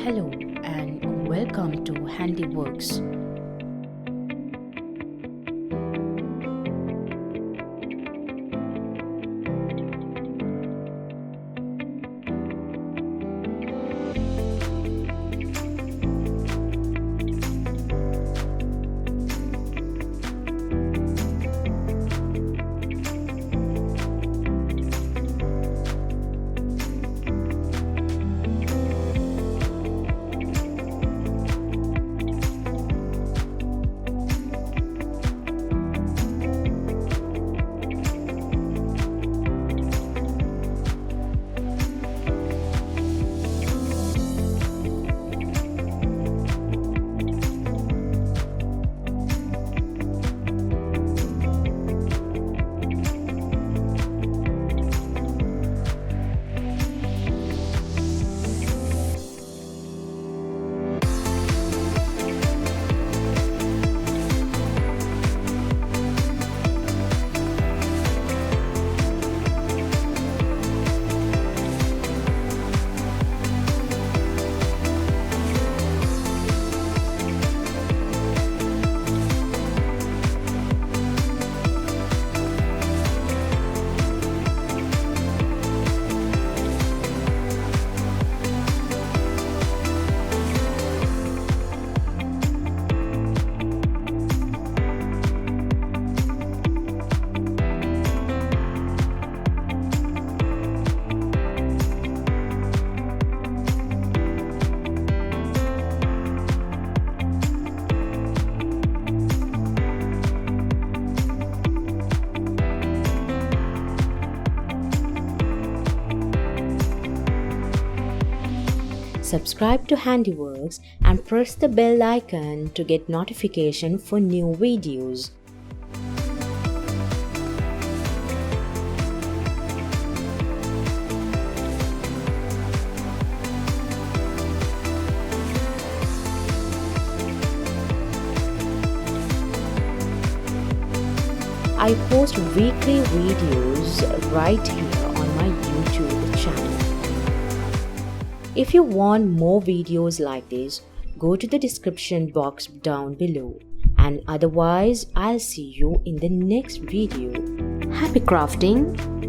Hello and welcome to HandiWorks. Subscribe to HandiWorks and press the bell icon to get notification for new videos. I post weekly videos right here on my YouTube channel. If you want more videos like this, go to the description box down below. And otherwise, I'll see you in the next video. Happy crafting!